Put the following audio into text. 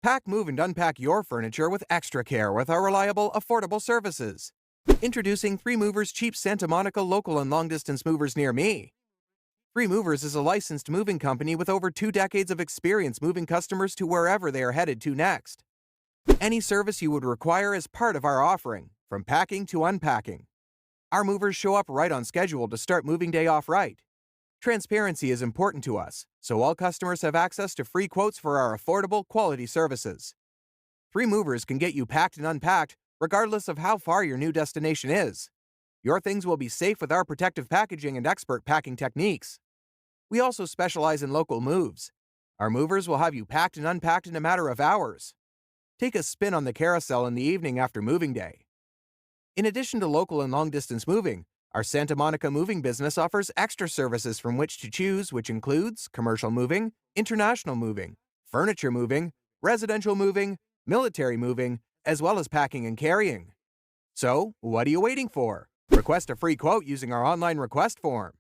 Pack, move, and unpack your furniture with extra care with our reliable, affordable services. Introducing 3 Movers Cheap Santa Monica local and long-distance movers near me. 3 Movers is a licensed moving company with over 2 decades of experience moving customers to wherever they are headed to next. Any service you would require is part of our offering, from packing to unpacking. Our movers show up right on schedule to start moving day off right. Transparency is important to us, so all customers have access to free quotes for our affordable, quality services. 3 Movers can get you packed and unpacked regardless of how far your new destination is. Your things will be safe with our protective packaging and expert packing techniques. We also specialize in local moves. Our movers will have you packed and unpacked in a matter of hours. Take a spin on the carousel in the evening after moving day. In addition to local and long-distance moving, our Santa Monica moving business offers extra services from which to choose, which includes commercial moving, international moving, furniture moving, residential moving, military moving, as well as packing and carrying. So, what are you waiting for? Request a free quote using our online request form.